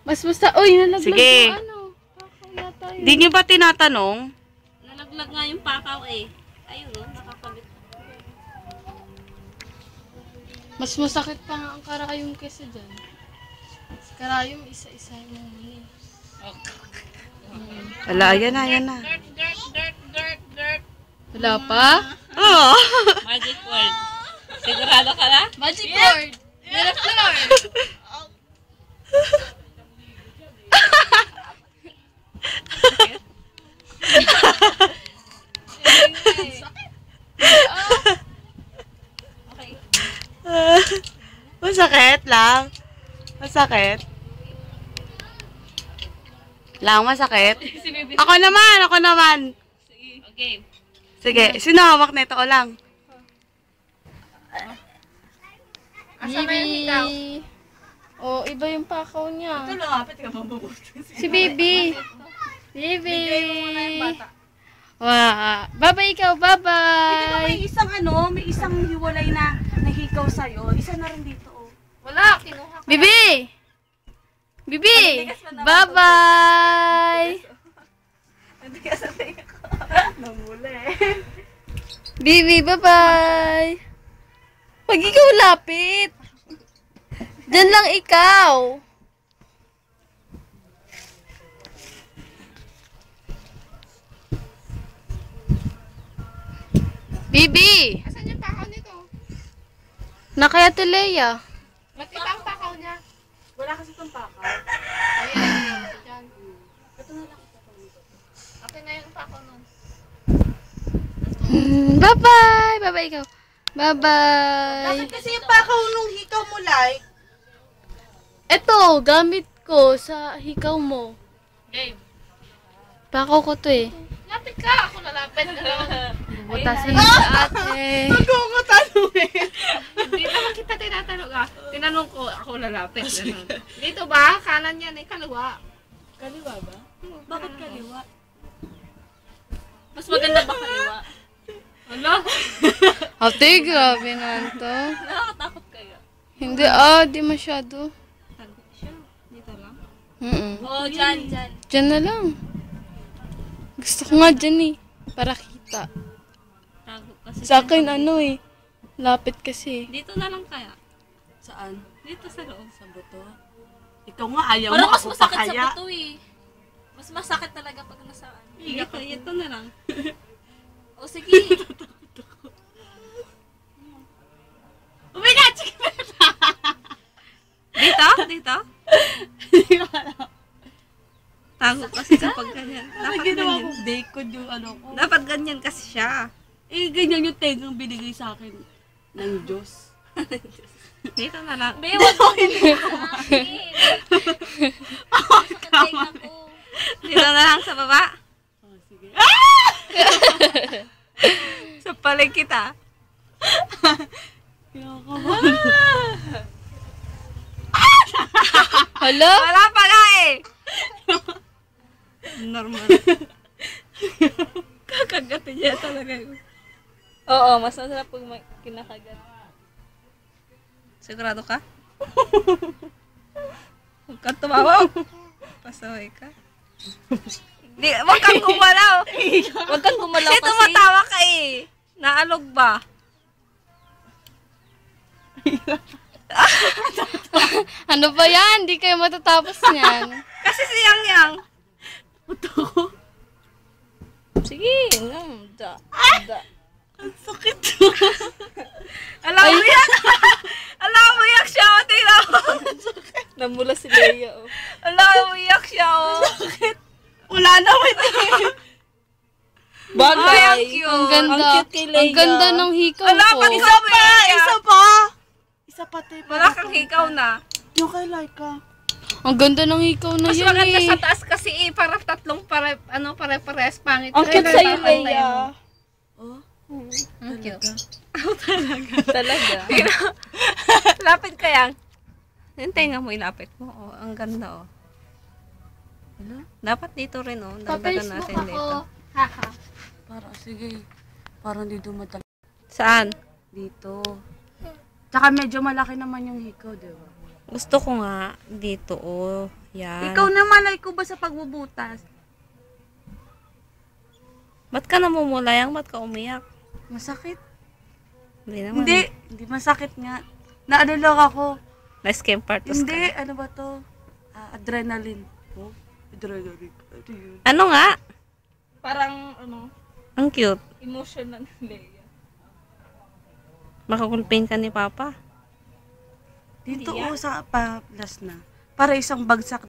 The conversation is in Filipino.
Mas basta, uy, nalaglag Sige. yung ano. Pakaw yata yun. Di nyo ba tinatanong? Nalaglag nga yung pakaw eh. Ayun o, nakakabit. Mas masakit pa nga ang karayom kesa dyan. Sa karayom, isa-isa yung muna. Wala, ayan na, ayan na. Gert. Wala pa? Oo. Magic word. Sigurado ka na? Magic word! Mira floor! Okay. Masakit lang. Masakit. Lang, masakit. Ako naman. Okay. Sige, sino hawak nito ko lang? Bibi! Oh, iba yung pakaw niya. Ito lumapit ka mabubuto. Si Bibi! Bibi! Bigay mo muna yung bata. Wow! Bye-bye ikaw! Bye-bye! May isang hiwalay na nahikaw sa'yo. Isa na rin dito, oh. Wala, kinuha ko. Bibi! Bibi! Bye-bye! Hindi ka sabi ko. Namula eh. Bibi, bye-bye! Pag ikaw lapit! Diyan lang ikaw! Bibi! Asan yung pakaw nito? Nakaya Leia. Ba't iba ang pakaw niya? Wala kasi itong pakaw. Ayan, dyan. Ito na lang. Akin na yung pakaw nun. Bye-bye! Bye-bye ikaw. Bye-bye! Kasi yung pakaw nung hikaw mo, like. Eto, gamit ko sa hikaw mo. Game. Pakaw ko to eh. Lapit ka! Ako lalapit na lang. Butasin mo sa ate. Ako tanungin. Hindi naman kita tinatanong ah. Tinanong ko, ako lalapit. Ganun. Dito ba? Kanan yan eh, kaliwa. Kaliwa ba? Bakit kaliwa? Mas maganda ba kaliwa? Ano? Ate, grabe naman to. Nakakatakot kayo. Hindi di masyado. Tago siya. Dito lang. Oo, Dyan. Diyan na lang. Gusto ko nga dyan eh. Para kita. Tago kasi. Sa akin lapit kasi. Dito na lang kaya. Saan? Dito sa loob. Sa buto? Ikaw nga, ayaw Parang mo. mas Ako pa masakit sa kaya. buto eh. Mas masakit talaga pag nasaan. Ito na lang. O sige. Umiga! Dito? Tago kasi kapag ganyan. Dapat Ginawa ganyan. ko, bacon yung ano ko. Dapat ganyan kasi siya. Eh, ganyan yung tengang binigay sa akin ng Diyos. Dito na lang. Bewag mo Dito na lang sa baba. Oh, sige. Sa palig kita. Hala? Wala pa nga eh. Normal. Kakagatin niya talaga yun. Oo, mas masarap pag kinakagat. Sigurado ka? Huwag kang tumawa. Pasaway ka. Di, wag kang gumalaw. Huwag kang gumalaw Kasi kasi. tumatawa ka eh. Naalog ba? Ano ba yan? Di kayo matatapos niyan. Kasi si Yang Yang. Sige, da. Ang sakit. Alam mo yan? Alam mo yak siya o. Tingnan mo. Namula si Leia, oh. Alam mo yak siya o. Wala naman eh. Bagay. Ay, ang cute. Ang ganda. Ang cute kay Leia. Ang ganda ng hikaw Wala, ko. pati Isa pa! Isa pa! Isa pa, te. Wala kang hikaw na. Yung kay Laika. Ang ganda ng hikaw na Mas yan maganda eh. sa taas kasi eh. Para tatlong pare-pares pangit. Ang cute sa'yo, Leia. Oh, Ang cute. Talaga. Lapit ka Yang. Yung tenga mo, ilapit mo. Oh, ang ganda oh. Dapat dito rin oh. Dagdagan natin dito. Haha. para, sige. Parang di dumadal. Saan? Dito. Tsaka medyo malaki naman yung hikaw, di ba? Gusto ko nga dito, oh. Yan. Ikaw naman, ay ko ba sa pagbubutas? Ba't ka namumulayang? Ba't ka umiyak? Masakit? Hindi naman. Hindi masakit nga. Naano lang ako. Na-scam partos ka. Hindi, ano ba to? Adrenaline. Oh, adrenaline. Ano yun? Ano nga? Parang, ano, Ang cute. emotional na Leia. Makakulpin ka ni Papa. Dito sa pa, last na. Para isang bagsak